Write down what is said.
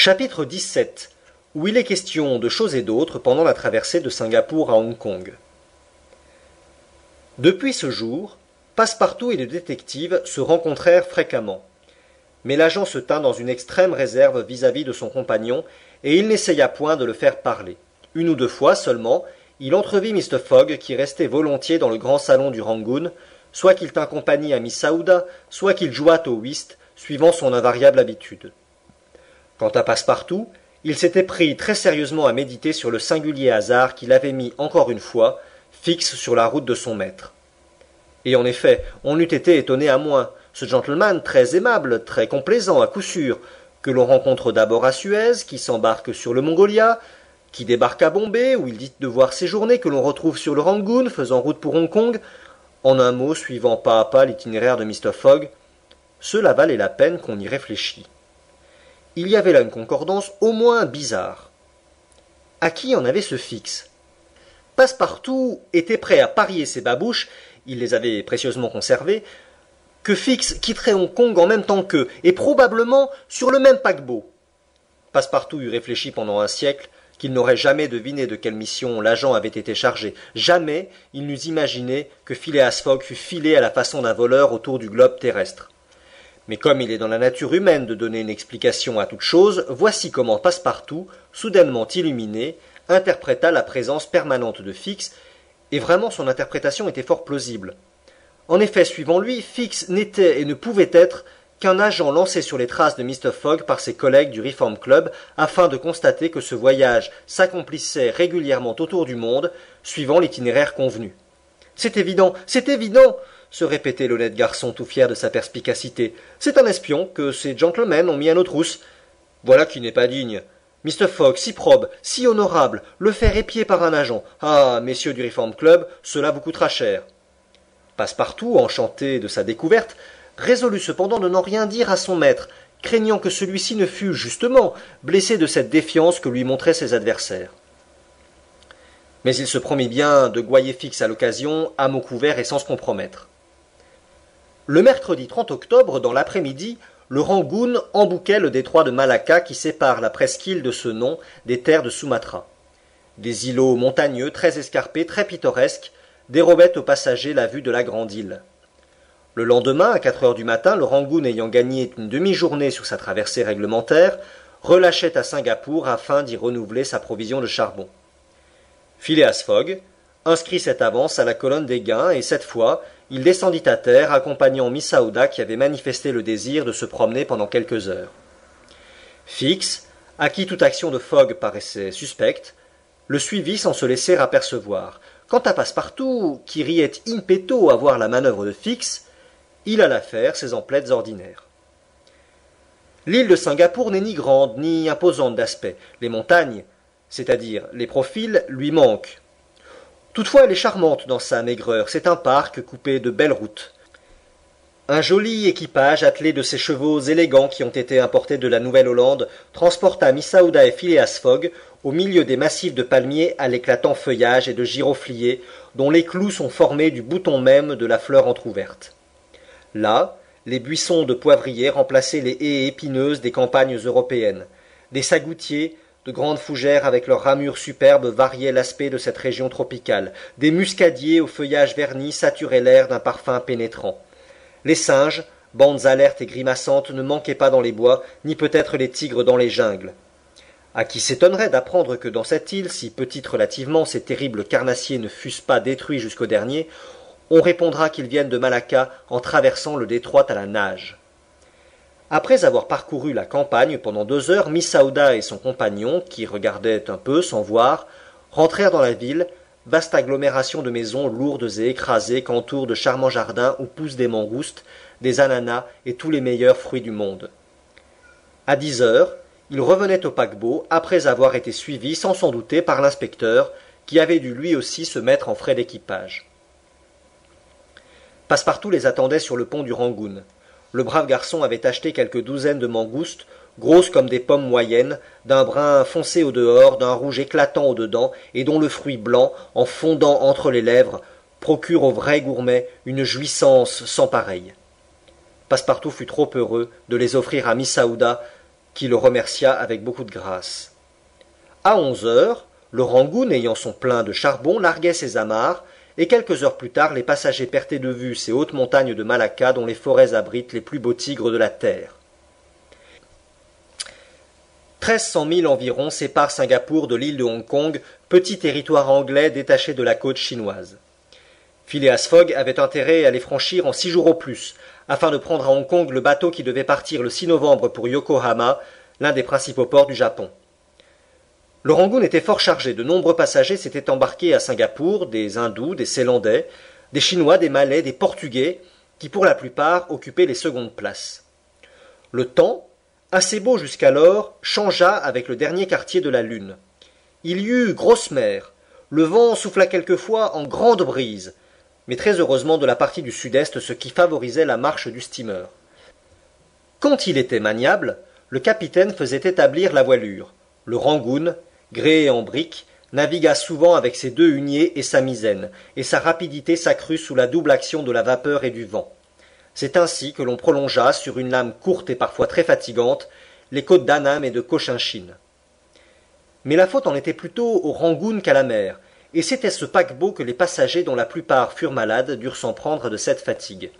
Chapitre 17, où il est question de choses et d'autres pendant la traversée de Singapour à Hong Kong. Depuis ce jour, Passepartout et le détective se rencontrèrent fréquemment. Mais l'agent se tint dans une extrême réserve vis-à-vis de son compagnon, et il n'essaya point de le faire parler. Une ou deux fois seulement, il entrevit Mr. Fogg qui restait volontiers dans le grand salon du Rangoon, soit qu'il tint compagnie à Miss Aouda, soit qu'il jouât au whist, suivant son invariable habitude. Quant à Passepartout, il s'était pris très sérieusement à méditer sur le singulier hasard qui l'avait mis encore une fois fixe sur la route de son maître. Et en effet, on eût été étonné à moins, ce gentleman très aimable, très complaisant à coup sûr, que l'on rencontre d'abord à Suez, qui s'embarque sur le Mongolia, qui débarque à Bombay, où il dit devoir séjourner, que l'on retrouve sur le Rangoon, faisant route pour Hong Kong, en un mot, suivant pas à pas l'itinéraire de Mr. Fogg, cela valait la peine qu'on y réfléchît. Il y avait là une concordance au moins bizarre. À qui en avait ce Fix? Passepartout était prêt à parier ses babouches, il les avait précieusement conservées, que Fix quitterait Hong Kong en même temps qu'eux, et probablement sur le même paquebot. Passepartout eût réfléchi pendant un siècle qu'il n'aurait jamais deviné de quelle mission l'agent avait été chargé. Jamais il n'eût imaginé que Phileas Fogg fût filé à la façon d'un voleur autour du globe terrestre. Mais comme il est dans la nature humaine de donner une explication à toute chose, voici comment Passepartout, soudainement illuminé, interpréta la présence permanente de Fix, et vraiment son interprétation était fort plausible. En effet, suivant lui, Fix n'était et ne pouvait être qu'un agent lancé sur les traces de Mr. Fogg par ses collègues du Reform Club afin de constater que ce voyage s'accomplissait régulièrement autour du monde, suivant l'itinéraire convenu. C'est évident, se répétait l'honnête garçon tout fier de sa perspicacité. C'est un espion que ces gentlemen ont mis à nos trousses. Voilà qui n'est pas digne. Mr. Fogg, si probe, si honorable, le faire épier par un agent. Ah, messieurs du Reform Club, cela vous coûtera cher. Passepartout, enchanté de sa découverte, résolut cependant de n'en rien dire à son maître, craignant que celui-ci ne fût, justement, blessé de cette défiance que lui montraient ses adversaires. Mais il se promit bien de gouailler Fix à l'occasion, à mots couverts et sans se compromettre. Le mercredi 30 octobre, dans l'après-midi, le Rangoon embouquait le détroit de Malacca qui sépare la presqu'île de ce nom des terres de Sumatra. Des îlots montagneux, très escarpés, très pittoresques, dérobaient aux passagers la vue de la grande île. Le lendemain, à 4 heures du matin, le Rangoon ayant gagné une demi-journée sur sa traversée réglementaire, relâchait à Singapour afin d'y renouveler sa provision de charbon. Phileas Fogg inscrit cette avance à la colonne des gains et cette fois, il descendit à terre accompagnant Miss Aouda qui avait manifesté le désir de se promener pendant quelques heures. Fix, à qui toute action de Fogg paraissait suspecte, le suivit sans se laisser apercevoir. Quant à Passepartout, qui riait in petto à voir la manœuvre de Fix, il alla faire ses emplettes ordinaires. L'île de Singapour n'est ni grande ni imposante d'aspect. Les montagnes, c'est-à-dire les profils, lui manquent. Toutefois, elle est charmante dans sa maigreur. C'est un parc coupé de belles routes. Un joli équipage attelé de ces chevaux élégants qui ont été importés de la Nouvelle-Hollande transporta Miss Aouda et Phileas Fogg au milieu des massifs de palmiers à l'éclatant feuillage et de girofliers dont les clous sont formés du bouton même de la fleur entr'ouverte. Là, les buissons de poivriers remplaçaient les haies épineuses des campagnes européennes. Des sagoutiers, de grandes fougères avec leurs ramures superbes variaient l'aspect de cette région tropicale. Des muscadiers au feuillage verni saturaient l'air d'un parfum pénétrant. Les singes, bandes alertes et grimaçantes, ne manquaient pas dans les bois, ni peut-être les tigres dans les jungles. À qui s'étonnerait d'apprendre que dans cette île, si petite relativement, ces terribles carnassiers ne fussent pas détruits jusqu'au dernier, on répondra qu'ils viennent de Malacca en traversant le détroit à la nage. Après avoir parcouru la campagne pendant 2 heures, Miss Aouda et son compagnon, qui regardaient un peu sans voir, rentrèrent dans la ville, vaste agglomération de maisons lourdes et écrasées qu'entourent de charmants jardins où poussent des mangoustes, des ananas et tous les meilleurs fruits du monde. À 10 heures, ils revenaient au paquebot après avoir été suivis sans s'en douter par l'inspecteur, qui avait dû lui aussi se mettre en frais d'équipage. Passepartout les attendait sur le pont du Rangoon. Le brave garçon avait acheté quelques douzaines de mangoustes, grosses comme des pommes moyennes, d'un brun foncé au dehors, d'un rouge éclatant au dedans, et dont le fruit blanc, en fondant entre les lèvres, procure au vrai gourmet une jouissance sans pareille. Passepartout fut trop heureux de les offrir à Miss Aouda, qui le remercia avec beaucoup de grâce. À 11 heures, le Rangoon, ayant son plein de charbon, larguait ses amarres, et quelques heures plus tard, les passagers perdaient de vue ces hautes montagnes de Malacca dont les forêts abritent les plus beaux tigres de la terre. 1300 milles environ séparent Singapour de l'île de Hong Kong, petit territoire anglais détaché de la côte chinoise. Phileas Fogg avait intérêt à les franchir en 6 jours au plus, afin de prendre à Hong Kong le bateau qui devait partir le 6 novembre pour Yokohama, l'un des principaux ports du Japon. Le Rangoon était fort chargé, de nombreux passagers s'étaient embarqués à Singapour, des Hindous, des Ceylandais, des Chinois, des Malais, des Portugais, qui pour la plupart occupaient les secondes places. Le temps, assez beau jusqu'alors, changea avec le dernier quartier de la lune. Il y eut grosse mer, le vent souffla quelquefois en grande brise, mais très heureusement de la partie du sud-est, ce qui favorisait la marche du steamer. Quand il était maniable, le capitaine faisait établir la voilure. Le Rangoon, gréé en briques, navigua souvent avec ses 2 huniers et sa misaine, et sa rapidité s'accrut sous la double action de la vapeur et du vent. C'est ainsi que l'on prolongea, sur une lame courte et parfois très fatigante, les côtes d'Annam et de Cochinchine. Mais la faute en était plutôt au Rangoon qu'à la mer, et c'était ce paquebot que les passagers, dont la plupart furent malades, durent s'en prendre de cette fatigue.